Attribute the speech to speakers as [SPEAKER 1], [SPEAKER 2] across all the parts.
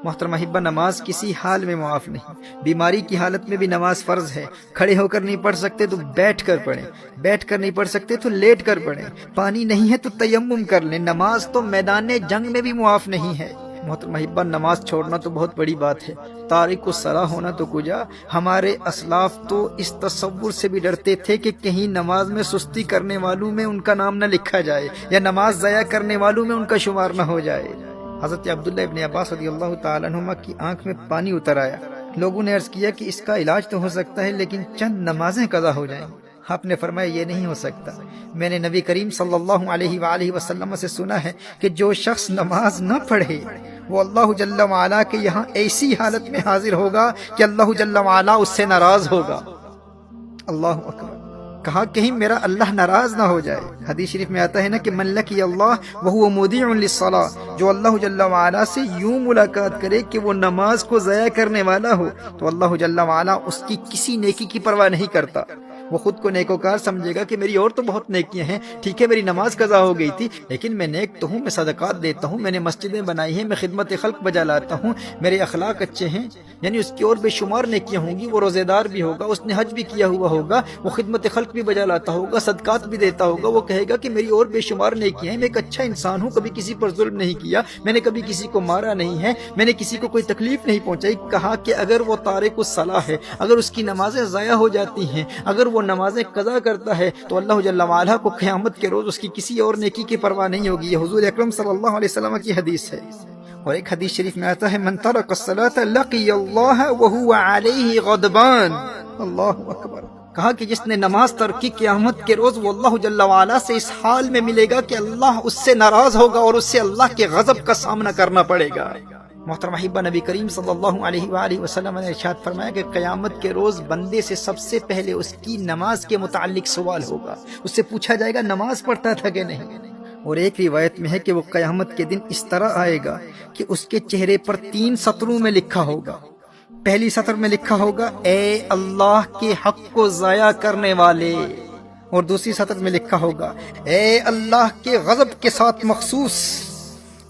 [SPEAKER 1] محترم احبہ، نماز کسی حال میں معاف نہیں۔ بیماری کی حالت میں بھی نماز فرض ہے۔ کھڑے ہو کر نہیں پڑھ سکتے تو بیٹھ کر پڑھیں، بیٹھ کر نہیں پڑھ سکتے تو لیٹ کر پڑھیں، پانی نہیں ہے تو تیمم کر لیں۔ نماز تو میدان جنگ میں بھی معاف نہیں ہے۔ محترم احبہ، نماز چھوڑنا تو بہت بڑی بات ہے، تارک الصلاح ہونا تو کجا۔ ہمارے اسلاف تو اس تصور سے بھی ڈرتے تھے کہ کہیں نماز میں سستی کرنے والوں میں ان کا نام نہ لکھا جائے، یا نماز ضائع کرنے والوں میں ان کا شمار نہ ہو جائے۔ حضرت عبداللہ ابن عباس رضی اللہ تعالیٰ عنہما کی آنکھ میں پانی اتر آیا۔ لوگوں نے عرض کیا کہ اس کا علاج تو ہو سکتا ہے، لیکن چند نمازیں قضا ہو جائیں۔ آپ نے فرمایا یہ نہیں ہو سکتا۔ میں نے نبی کریم صلی اللہ علیہ وآلہ وسلم سے سنا ہے کہ جو شخص نماز نہ پڑھے وہ اللہ جل وعلا کے یہاں ایسی حالت میں حاضر ہوگا کہ اللہ جل وعلا اس سے ناراض ہوگا۔ اللہ اکبر! کہا کہیں میرا اللہ ناراض نہ ہو جائے۔ حدیث شریف میں آتا ہے نا کہ من لقی اللہ وہو مودع للصلاۃ، جو اللہ جل وعلا سے یوں ملاقات کرے کہ وہ نماز کو ضائع کرنے والا ہو تو اللہ جل وعلا اس کی کسی نیکی کی پرواہ نہیں کرتا۔ وہ خود کو نیکوکار سمجھے گا کہ میری اور تو بہت نیکیاں ہیں، ٹھیک ہے میری نماز قضا ہو گئی تھی لیکن میں نیک تو ہوں، میں صدقات دیتا ہوں، میں نے مسجدیں بنائی ہیں، میں خدمت خلق بجا لاتا ہوں، میرے اخلاق اچھے ہیں، یعنی اس کی اور بے شمار نیکیاں ہوں گی۔ وہ روزے دار بھی ہوگا، اس نے حج بھی کیا ہوا ہوگا، وہ خدمت خلق بھی بجا لاتا ہوگا، صدقات بھی دیتا ہوگا۔ وہ کہے گا کہ میری اور بے شمار نیکیاں ہیں، میں ایک اچھا انسان ہوں، کبھی کسی پر ظلم نہیں کیا، میں نے کبھی کسی کو مارا نہیں ہے، میں نے کسی کو کوئی تکلیف نہیں پہنچائی۔ کہا کہ اگر وہ تارک الصلاح ہے، اگر اس کی نمازیں ضائع ہو جاتی ہیں، اگر وہ نمازیں قضا کرتا ہے تو اللہ جل وعلا کو قیامت کے روز اس کی کسی اور نیکی کی پرواہ نہیں ہوگی۔ یہ حضور اکرم صلی اللہ علیہ وسلم کی حدیث ہے۔ اور ایک حدیث شریف میں آتا ہے من ترک الصلاۃ لقی اللہ وہو علیہ غضبان۔ اللہ اکبر! کہا کہ جس نے نماز ترک کی قیامت کے روز وہ اللہ جل وعلا سے اس حال میں ملے گا کہ اللہ اس سے ناراض ہوگا اور اس سے اللہ کے غضب کا سامنا کرنا پڑے گا۔ محترم احبہ، نبی کریم صلی اللہ علیہ وآلہ وسلم نے ارشاد فرمایا کہ قیامت کے روز بندے سے سب سے پہلے اس کی نماز کے متعلق سوال ہوگا۔ اس سے پوچھا جائے گا نماز پڑھتا تھا کہ نہیں۔ اور ایک روایت میں ہے کہ وہ قیامت کے دن اس طرح آئے گا کہ اس کے چہرے پر 3 سطروں میں لکھا ہوگا۔ پہلی سطر میں لکھا ہوگا اے اللہ کے حق کو ضائع کرنے والے، اور دوسری سطر میں لکھا ہوگا اے اللہ کے غضب کے ساتھ مخصوص،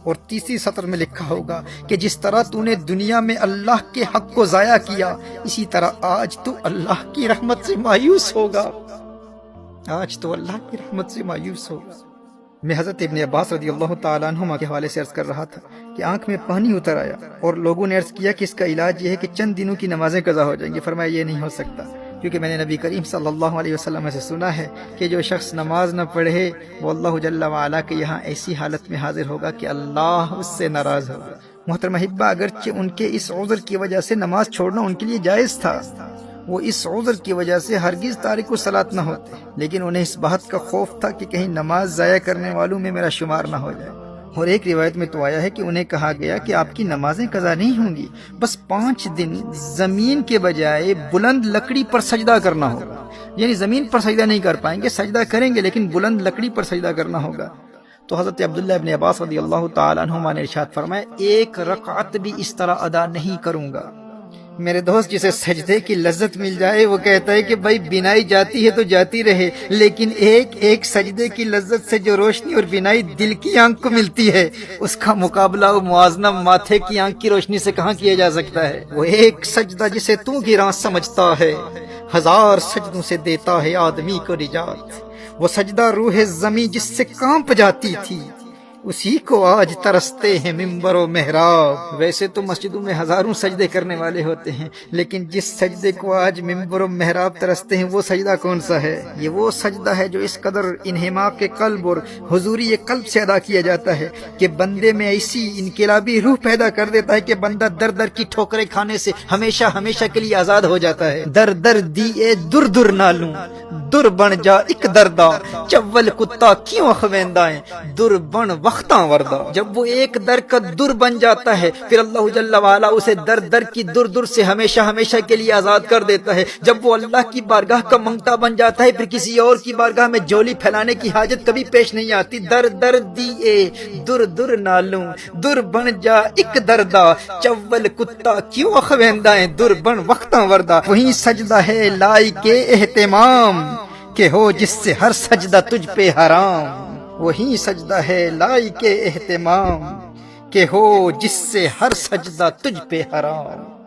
[SPEAKER 1] اور تیسری سطر میں لکھا ہوگا کہ جس طرح تو نے دنیا میں اللہ کے حق کو ضائع کیا اسی طرح آج تو اللہ کی رحمت سے مایوس ہوگا۔ آج تو اللہ کی رحمت سے مایوس ہوگا۔ میں حضرت ابن عباس رضی اللہ تعالیٰ عنہما کے حوالے سے عرض کر رہا تھا کہ آنکھ میں پانی اتر آیا اور لوگوں نے عرض کیا کہ اس کا علاج یہ ہے کہ چند دنوں کی نمازیں قضا ہو جائیں گی۔ فرمایا یہ نہیں ہو سکتا، کیونکہ میں نے نبی کریم صلی اللہ علیہ وسلم سے سنا ہے کہ جو شخص نماز نہ پڑھے وہ اللہ جل وعلا کے یہاں ایسی حالت میں حاضر ہوگا کہ اللہ اس سے ناراض ہوگا۔ محترم احبہ، اگرچہ ان کے اس عذر کی وجہ سے نماز چھوڑنا ان کے لیے جائز تھا، وہ اس عذر کی وجہ سے ہرگز تارک الصلاۃ نہ ہوتے، لیکن انہیں اس بات کا خوف تھا کہ کہیں نماز ضائع کرنے والوں میں میرا شمار نہ ہو جائے۔ اور ایک روایت میں تو آیا ہے کہ انہیں کہا گیا کہ آپ کی نمازیں قضا نہیں ہوں گی، بس 5 دن زمین کے بجائے بلند لکڑی پر سجدہ کرنا ہوگا، یعنی زمین پر سجدہ نہیں کر پائیں گے، سجدہ کریں گے لیکن بلند لکڑی پر سجدہ کرنا ہوگا۔ تو حضرت عبداللہ ابن عباس رضی اللہ تعالیٰ عنہما نے ارشاد فرمایا 1 رکعت بھی اس طرح ادا نہیں کروں گا۔ میرے دوست، جسے سجدے کی لذت مل جائے وہ کہتا ہے کہ بھائی بینائی جاتی ہے تو جاتی رہے، لیکن ایک سجدے کی لذت سے جو روشنی اور بینائی دل کی آنکھ کو ملتی ہے اس کا مقابلہ و موازنہ ماتھے کی آنکھ کی روشنی سے کہاں کیا جا سکتا ہے۔ وہ ایک سجدہ جسے تو گراں سمجھتا ہے 1000 سجدوں سے دیتا ہے آدمی کو نجات۔ وہ سجدہ روح زمیں جس سے کانپ جاتی تھی اسی کو آج ترستے ہیں ممبر و محراب۔ ویسے تو مسجدوں میں ہزاروں سجدے کرنے والے ہوتے ہیں، لیکن جس سجدے کو آج ممبر و محراب ترستے ہیں وہ سجدہ کون سا ہے؟ یہ وہ سجدہ ہے جو اس قدر انہماک قلب اور حضوری قلب سے ادا کیا جاتا ہے کہ بندے میں ایسی انقلابی روح پیدا کر دیتا ہے کہ بندہ در در کی ٹھوکریں کھانے سے ہمیشہ ہمیشہ کے لیے آزاد ہو جاتا ہے۔ در در دیے در در نالوں در بن جا ایک دردا، چول کتا کیوں اخویندائیں در بن وقتاں وردہ۔ جب وہ ایک در کا در بن جاتا ہے پھر اللہ جل وعلا اسے در در کی در در سے ہمیشہ ہمیشہ کے لیے آزاد کر دیتا ہے۔ جب وہ اللہ کی بارگاہ کا منگتا بن جاتا ہے پھر کسی اور کی بارگاہ میں جولی پھیلانے کی حاجت کبھی پیش نہیں آتی۔ در در دیے در در نالوں در بن جا ایک دردا، چول کتا کیوں اخویندائیں در بن وقتاں وردہ۔ وہیں سجدہ ہے لائق اہتمام کہ ہو جس سے ہر سجدہ تجھ پہ حرام۔ وہی سجدہ ہے لائق اہتمام کہ ہو جس سے ہر سجدہ تجھ پہ حرام۔